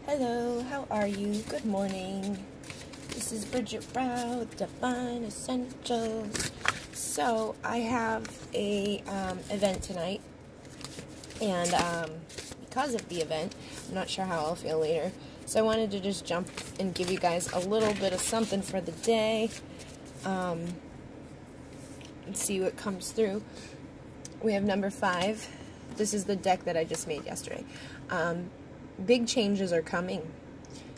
Hello, how are you? Good morning. This is Bridget Brow with Divine Essentials. So, I have a event tonight, and because of the event, I'm not sure how I'll feel later. So I wanted to just jump and give you guys a little bit of something for the day, and see what comes through. We have number 5. This is the deck that I just made yesterday. Big changes are coming.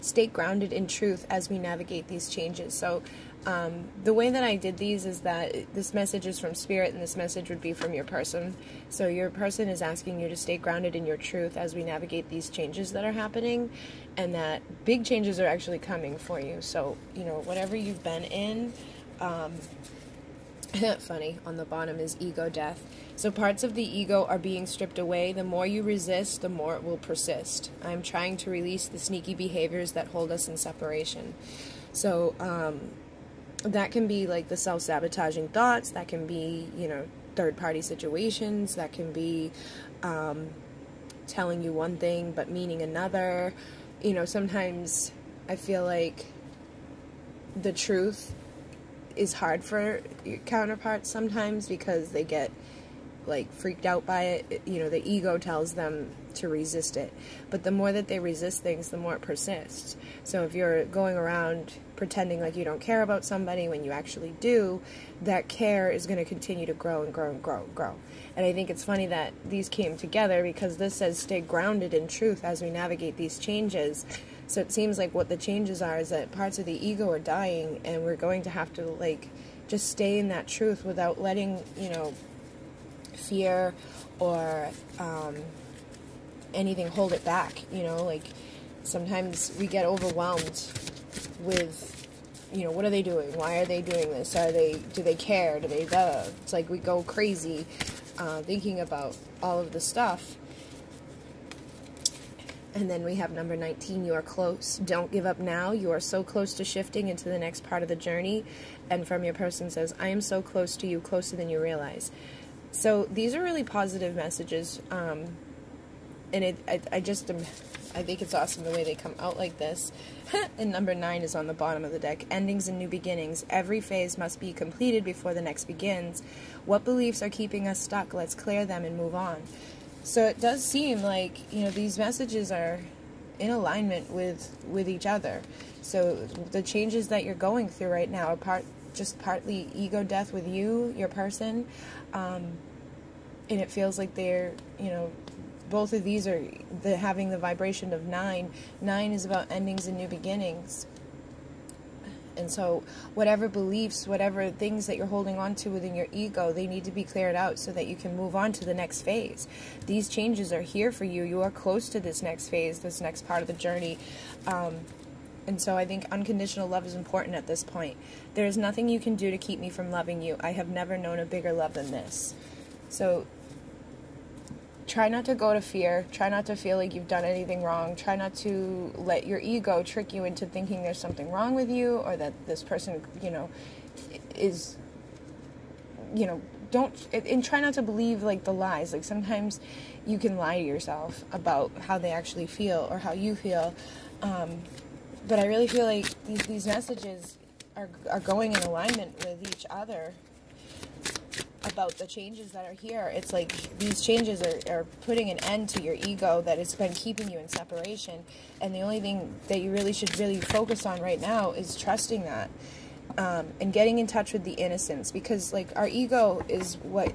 Stay grounded in truth as we navigate these changes. So the way that I did these is that this message is from Spirit, and this message would be from your person. So your person is asking you to stay grounded in your truth as we navigate these changes that are happening, and that big changes are actually coming for you. So, you know, whatever you've been in, funny, on the bottom is ego death. So parts of the ego are being stripped away. The more you resist, the more it will persist. I'm trying to release the sneaky behaviors that hold us in separation. So that can be like the self-sabotaging thoughts. That can be, you know, third-party situations. That can be telling you one thing but meaning another. You know, sometimes I feel like the truth is hard for your counterparts sometimes because they get like freaked out by it. You know, the ego tells them to resist it, but the more that they resist things, the more it persists. So if you're going around pretending like you don't care about somebody when you actually do, that care is going to continue to grow and grow and grow and grow. And I think it's funny that these came together because this says stay grounded in truth as we navigate these changes. So it seems like what the changes are is that parts of the ego are dying, and we're going to have to, like, just stay in that truth without letting, you know, fear or anything hold it back. You know, like, sometimes we get overwhelmed with, you know, what are they doing? Why are they doing this? Do they care? Do they, it's like we go crazy thinking about all of the stuff. And then we have number 19, you are close. Don't give up now. You are so close to shifting into the next part of the journey. And from your person says, I am so close to you, closer than you realize. So these are really positive messages. And I think it's awesome the way they come out like this. And number 9 is on the bottom of the deck. Endings and new beginnings. Every phase must be completed before the next begins. What beliefs are keeping us stuck? Let's clear them and move on. So it does seem like, you know, these messages are in alignment with each other. So the changes that you're going through right now are just partly ego death with you, your person, and it feels like they're, you know, both of these are having the vibration of 9. 9 is about endings and new beginnings. And so whatever beliefs, whatever things that you're holding on to within your ego, they need to be cleared out so that you can move on to the next phase. These changes are here for you. You are close to this next phase, this next part of the journey. And so I think unconditional love is important at this point. There is nothing you can do to keep me from loving you. I have never known a bigger love than this. So try not to go to fear. Try not to feel like you've done anything wrong. Try not to let your ego trick you into thinking there's something wrong with you, or that this person, you know, is, you know, and try not to believe, like, the lies. Like, sometimes you can lie to yourself about how they actually feel or how you feel. But I really feel like these messages are going in alignment with each other about the changes that are here. It's like these changes are putting an end to your ego that has been keeping you in separation, and the only thing that you really should focus on right now is trusting that, and getting in touch with the innocence, because, like, our ego is what,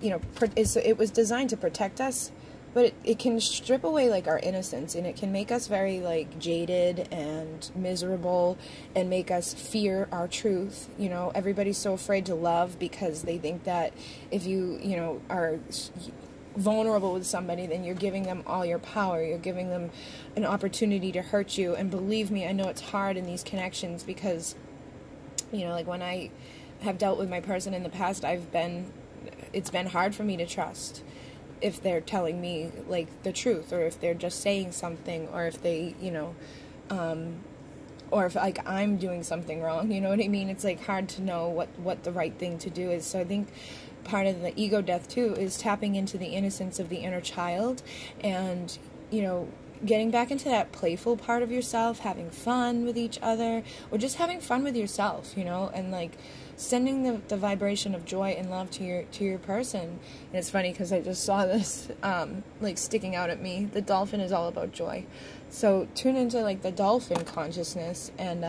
you know, it was designed to protect us, but it can strip away, like, our innocence, and it can make us very, like, jaded and miserable, and make us fear our truth. You know, everybody's so afraid to love because they think that if you know, are vulnerable with somebody, then you're giving them all your power. You're giving them an opportunity to hurt you. And believe me, I know it's hard in these connections because, you know, like, when I have dealt with my person in the past, it's been hard for me to trust if they're telling me, like, the truth, or if they're just saying something, or if they, you know, or if, like, I'm doing something wrong, you know what I mean? It's, like, hard to know what the right thing to do is. So I think part of the ego death, too, is tapping into the innocence of the inner child, and, you know, getting back into that playful part of yourself, having fun with each other, or just having fun with yourself, you know, and like sending the vibration of joy and love to your person. And it's funny because I just saw this like sticking out at me. The dolphin is all about joy. So tune into like the dolphin consciousness and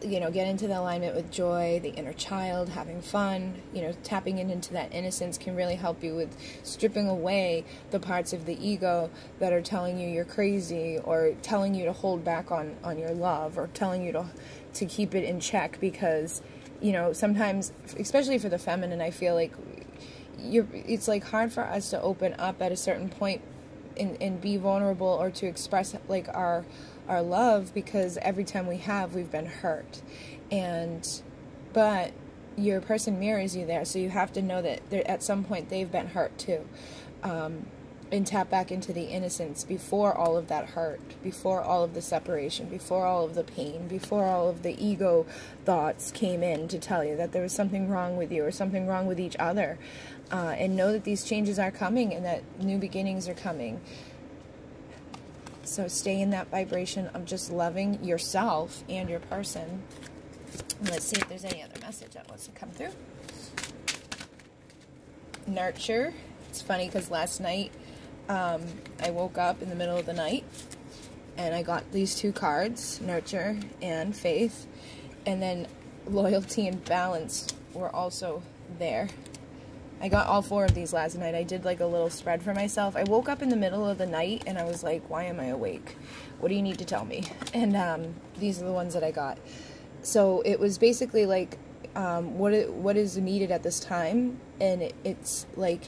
you know, get into the alignment with joy, the inner child, having fun, you know, tapping into that innocence can really help you with stripping away the parts of the ego that are telling you you're crazy, or telling you to hold back on your love, or telling you to keep it in check, because, you know, sometimes, especially for the feminine, I feel like it's like hard for us to open up at a certain point and be vulnerable, or to express like our love, because every time we've been hurt. But your person mirrors you there, so you have to know that at some point they've been hurt too, and tap back into the innocence before all of that hurt, before all of the separation, before all of the pain, before all of the ego thoughts came in to tell you that there was something wrong with you or something wrong with each other, and know that these changes are coming and that new beginnings are coming. So stay in that vibration of just loving yourself and your person. And let's see if there's any other message that wants to come through. Nurture. It's funny because last night I woke up in the middle of the night and I got these two cards, Nurture and Faith. And then Loyalty and Balance were also there. I got all four of these last night. I did like a little spread for myself. I woke up in the middle of the night and I was like, why am I awake? What do you need to tell me? And these are the ones that I got. So it was basically like what is needed at this time. And it's like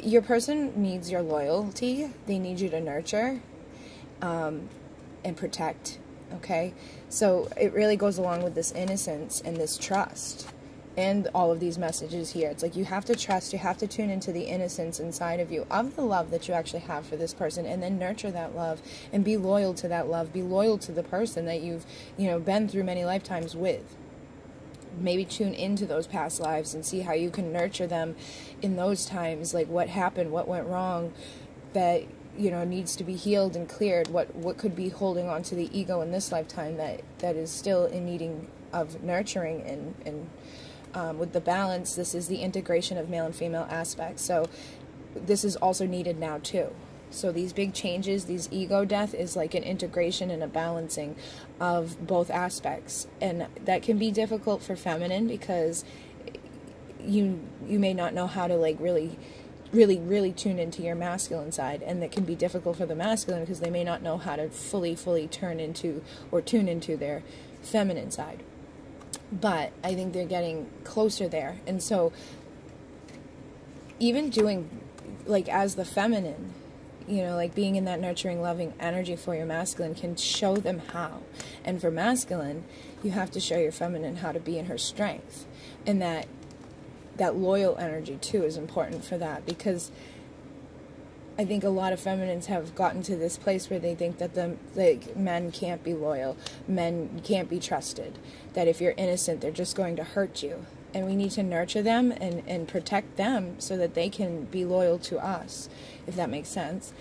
your person needs your loyalty. They need you to nurture and protect. Okay? So it really goes along with this innocence and this trust. And all of these messages here. It's like you have to trust, you have to tune into the innocence inside of you, of the love that you actually have for this person, and then nurture that love, and be loyal to that love, be loyal to the person that you've, you know, been through many lifetimes with. Maybe tune into those past lives and see how you can nurture them in those times, like what happened, what went wrong, that, you know, needs to be healed and cleared, what could be holding on to the ego in this lifetime that is still in needing of nurturing. And with the balance, this is the integration of male and female aspects. So this is also needed now too. So these big changes, these ego death is like an integration and a balancing of both aspects. And that can be difficult for feminine because you may not know how to like really tune into your masculine side. And that can be difficult for the masculine because they may not know how to fully turn into or tune into their feminine side. But I think they're getting closer there. And so even doing, like, as the feminine, you know, like being in that nurturing, loving energy for your masculine can show them how. And for masculine, you have to show your feminine how to be in her strength. And that loyal energy, too, is important for that. Because I think a lot of feminines have gotten to this place where they think that men can't be loyal, men can't be trusted, that if you're innocent, they're just going to hurt you. And we need to nurture them and protect them so that they can be loyal to us, if that makes sense.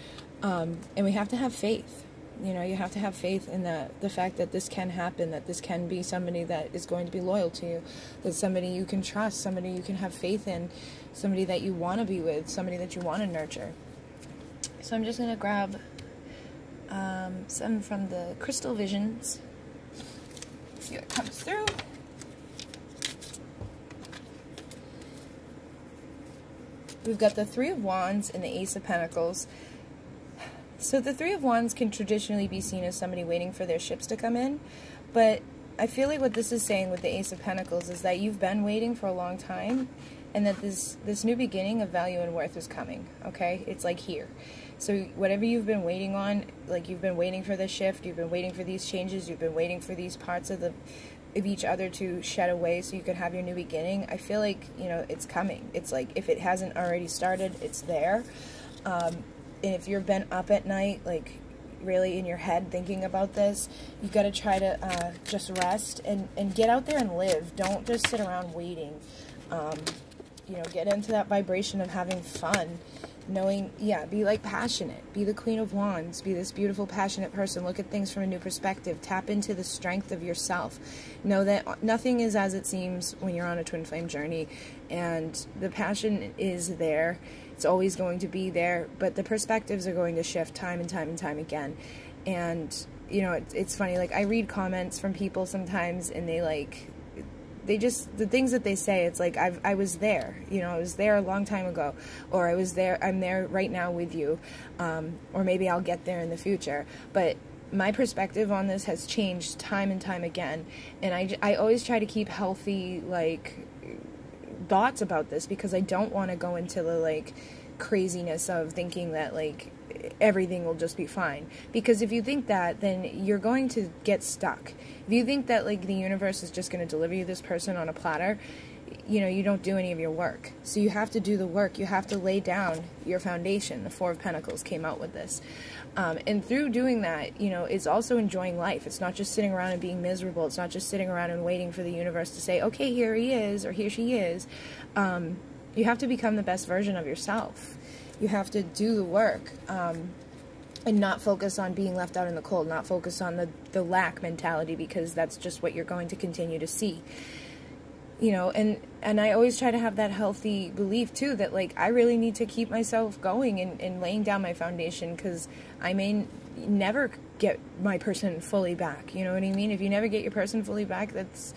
And we have to have faith. You know, you have to have faith in the fact that this can happen, that this can be somebody that is going to be loyal to you, that somebody you can trust, somebody you can have faith in, somebody that you want to be with, somebody that you want to nurture. So I'm just going to grab some from the Crystal Visions. See what comes through. We've got the Three of Wands and the Ace of Pentacles. So the Three of Wands can traditionally be seen as somebody waiting for their ships to come in. But I feel like what this is saying with the Ace of Pentacles is that you've been waiting for a long time. And that this new beginning of value and worth is coming, okay? It's like here. So whatever you've been waiting on, like you've been waiting for the shift, you've been waiting for these changes, you've been waiting for these parts of each other to shed away so you could have your new beginning. I feel like, you know, it's coming. It's like if it hasn't already started, it's there. And if you've been up at night, like really in your head thinking about this, you got to try to just rest and get out there and live. Don't just sit around waiting. You know, get into that vibration of having fun knowing, yeah, be like passionate, be the Queen of Wands, be this beautiful, passionate person, look at things from a new perspective, tap into the strength of yourself, know that nothing is as it seems when you're on a twin flame journey, and the passion is there, it's always going to be there, but the perspectives are going to shift time and time and time again. And, you know, it's funny, like, I read comments from people sometimes, and they just, the things that they say, it's like, I was there, you know, I was there a long time ago, or I'm there right now with you, or maybe I'll get there in the future, but my perspective on this has changed time and time again, and I always try to keep healthy, like, thoughts about this, because I don't want to go into the, like, craziness of thinking that, like, everything will just be fine. Because if you think that, then you're going to get stuck. If you think that, like, the universe is just going to deliver you this person on a platter, you know, you don't do any of your work. So you have to do the work. You have to lay down your foundation. The Four of Pentacles came out with this. And through doing that, you know, it's also enjoying life. It's not just sitting around and being miserable. It's not just sitting around and waiting for the universe to say, okay, here he is, or here she is. You have to become the best version of yourself. You have to do the work, and not focus on being left out in the cold, not focus on the lack mentality, because that's just what you're going to continue to see. You know, and I always try to have that healthy belief, too, that, like, I really need to keep myself going and laying down my foundation, because I may never get my person fully back, you know what I mean? If you never get your person fully back, that's...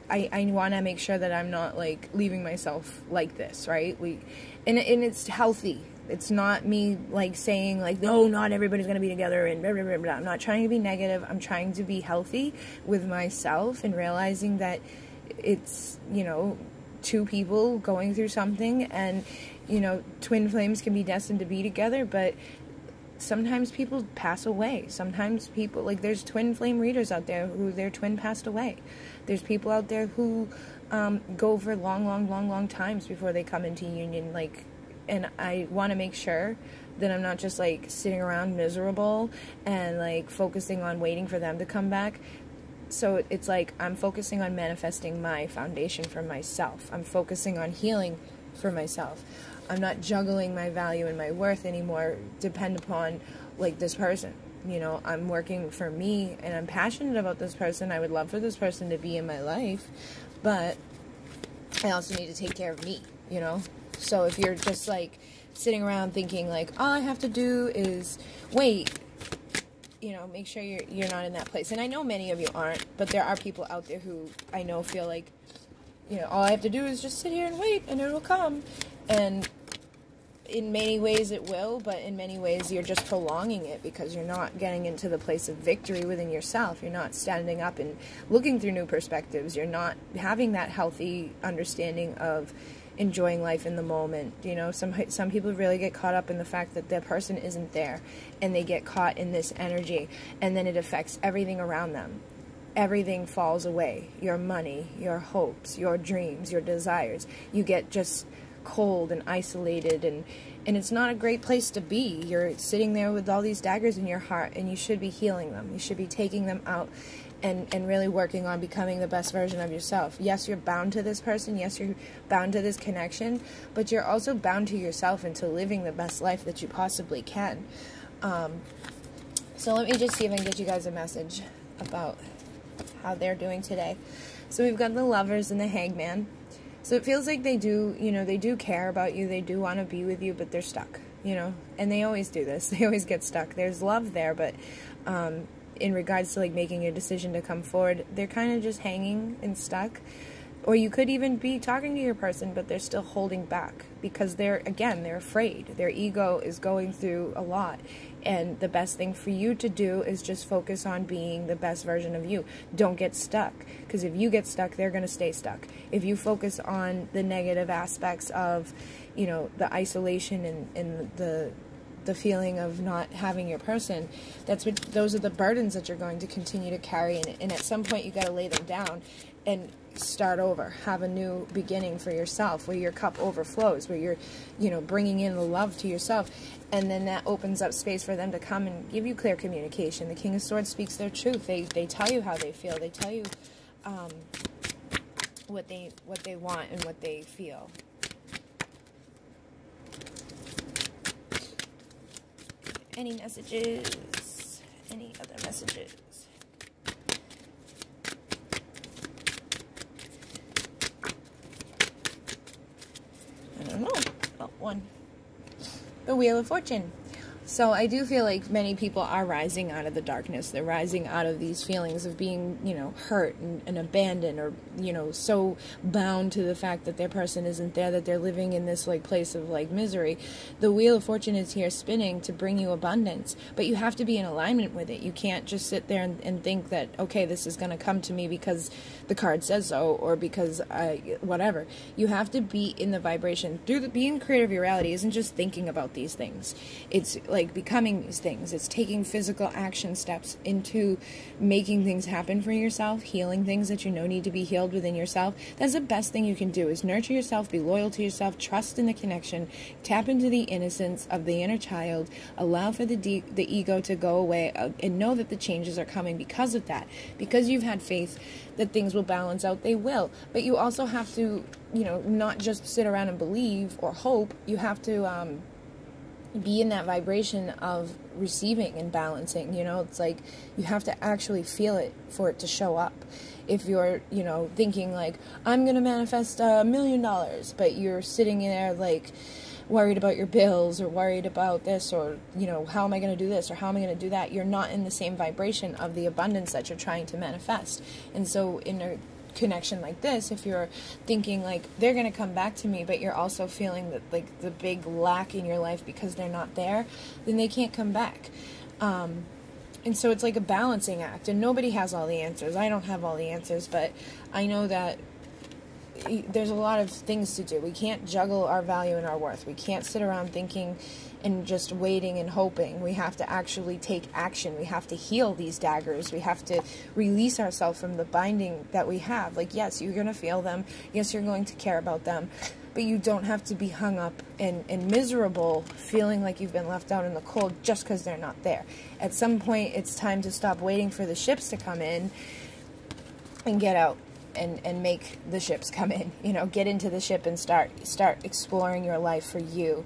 I want to make sure that I'm not, like, leaving myself like this, right? And it's healthy. It's not me, like, saying, like, no, not everybody's going to be together and blah, blah, blah, blah. I'm not trying to be negative. I'm trying to be healthy with myself and realizing that it's, you know, two people going through something, and, you know, twin flames can be destined to be together, but sometimes people pass away. Sometimes people, like, there's twin flame readers out there who their twin passed away. There's people out there who go for long times before they come into union, like, and I want to make sure that I'm not just, like, sitting around miserable and, like, focusing on waiting for them to come back. So it's like I'm focusing on manifesting my foundation for myself. I'm focusing on healing for myself. I'm not juggling my value and my worth anymore depend upon, like, this person. You know, I'm working for me, and I'm passionate about this person. I would love for this person to be in my life, but I also need to take care of me, you know? So if you're just, like, sitting around thinking, like, all I have to do is wait, you know, make sure you're not in that place. And I know many of you aren't, but there are people out there who I know feel like, you know, all I have to do is just sit here and wait, and it'll come. And in many ways it will, but in many ways you're just prolonging it, because you're not getting into the place of victory within yourself. You're not standing up and looking through new perspectives. You're not having that healthy understanding of enjoying life in the moment. You know, some people really get caught up in the fact that their person isn't there, and they get caught in this energy, and then it affects everything around them. Everything falls away. Your money, your hopes, your dreams, your desires. You get just cold and isolated, and it's not a great place to be. You're sitting there with all these daggers in your heart, and you should be healing them. You should be taking them out and really working on becoming the best version of yourself. Yes, you're bound to this person. Yes, you're bound to this connection, but you're also bound to yourself and to living the best life that you possibly can. So let me just see if I can get you guys a message about how they're doing today. So we've got the Lovers and the Hangman. So it feels like they do, you know, they do care about you. They do want to be with you, but they're stuck, you know. And they always do this. They always get stuck. There's love there, but in regards to, like, making a decision to come forward, they're kind of just hanging and stuck. Or you could even be talking to your person, but they're still holding back because they're afraid. Their ego is going through a lot. And the best thing for you to do is just focus on being the best version of you. Don't get stuck. Because if you get stuck, they're going to stay stuck. If you focus on the negative aspects of, you know, the isolation and the feeling of not having your person, those are the burdens that you're going to continue to carry. And at some point, you got to lay them down and start over, have a new beginning for yourself, where your cup overflows, where you're, you know, bringing in the love to yourself, and then that opens up space for them to come and give you clear communication. The King of Swords speaks their truth. They tell you how they feel. They tell you what they want and what they feel. Any messages? Any other messages? I don't know. Oh, one. The Wheel of Fortune. So I do feel like many people are rising out of the darkness. They're rising out of these feelings of being, you know, hurt and abandoned, or, you know, so bound to the fact that their person isn't there, that they're living in this, like, place of, like, misery. The Wheel of Fortune is here spinning to bring you abundance, but you have to be in alignment with it. You can't just sit there and think that, okay, this is going to come to me because the card says so, or because whatever. You have to be in the vibration. Being creator of your reality isn't just thinking about these things. It's like becoming these things. It's taking physical action steps into making things happen for yourself, healing things that you know need to be healed within yourself. That's the best thing you can do, is nurture yourself, be loyal to yourself, trust in the connection, tap into the innocence of the inner child, allow for the ego to go away, and know that the changes are coming because of that. Because you've had faith that things will balance out, they will. But you also have to, you know, not just sit around and believe or hope. You have to be in that vibration of receiving and balancing. You know, it's like you have to actually feel it for it to show up. If you're, you know, thinking like, I'm going to manifest $1 million, but you're sitting there like worried about your bills, or worried about this, or, you know, how am I going to do this, or how am I going to do that, you're not in the same vibration of the abundance that you're trying to manifest. And so in a connection like this, if you're thinking like they're going to come back to me, but you're also feeling that, like, the big lack in your life because they're not there, then they can't come back. And so it's like a balancing act, and nobody has all the answers. I don't have all the answers, but I know that there's a lot of things to do. We can't juggle our value and our worth. We can't sit around thinking and just waiting and hoping. We have to actually take action. We have to heal these daggers. We have to release ourselves from the binding that we have. Like, yes, you're going to feel them. Yes, you're going to care about them. But you don't have to be hung up and miserable, feeling like you've been left out in the cold just because they're not there. At some point, it's time to stop waiting for the ships to come in and get out. And make the ships come in, you know, get into the ship and start exploring your life for you.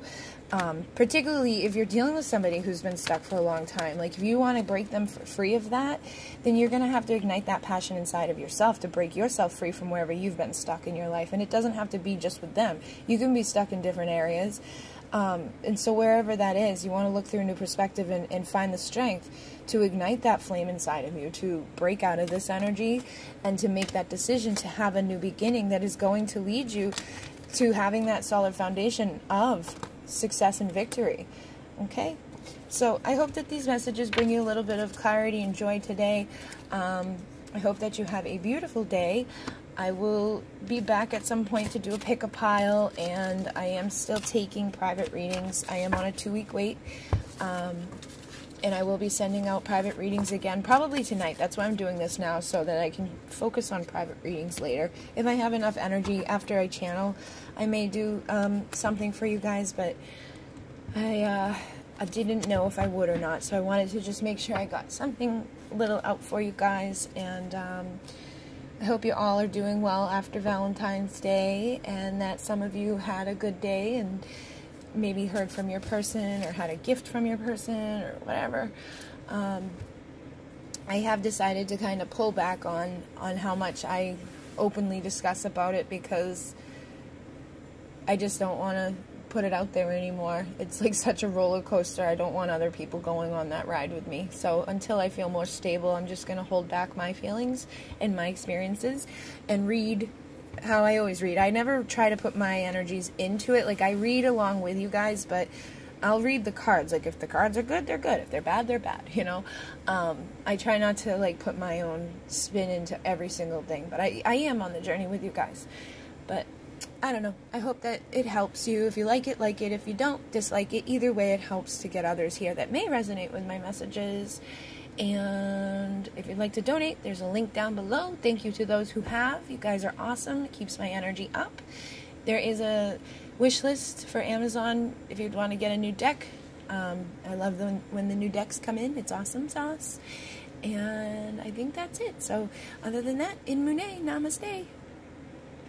Particularly if you're dealing with somebody who's been stuck for a long time. Like, if you want to break them free of that, then you're going to have to ignite that passion inside of yourself to break yourself free from wherever you've been stuck in your life. And it doesn't have to be just with them. You can be stuck in different areas. And so wherever that is, you want to look through a new perspective and find the strength to ignite that flame inside of you, to break out of this energy, and to make that decision to have a new beginning that is going to lead you to having that solid foundation of success and victory. Okay? So I hope that these messages bring you a little bit of clarity and joy today. I hope that you have a beautiful day. I will be back at some point to do a pick-a-pile, and I am still taking private readings. I am on a 2-week wait, and I will be sending out private readings again, probably tonight. That's why I'm doing this now, so that I can focus on private readings later. If I have enough energy after I channel, I may do something for you guys, but I didn't know if I would or not, so I wanted to just make sure I got something little out for you guys, and I hope you all are doing well after Valentine's Day, and that some of you had a good day and maybe heard from your person or had a gift from your person or whatever. I have decided to kind of pull back on how much I openly discuss about it, because I just don't want to put it out there anymore. It's like such a roller coaster. I don't want other people going on that ride with me. So until I feel more stable, I'm just going to hold back my feelings and my experiences and read how I always read. I never try to put my energies into it. Like, I read along with you guys, but I'll read the cards. Like, if the cards are good, they're good. If they're bad, they're bad, you know? I try not to, like, put my own spin into every single thing, but I am on the journey with you guys. But I don't know. I hope that it helps you. If you like it, like it. If you don't, dislike it. Either way, it helps to get others here that may resonate with my messages. And if you'd like to donate, there's a link down below. Thank you to those who have. You guys are awesome. It keeps my energy up. There is a wish list for Amazon if you'd want to get a new deck. I love them when the new decks come in. It's awesome sauce. And I think that's it. So other than that, in Mune, namaste.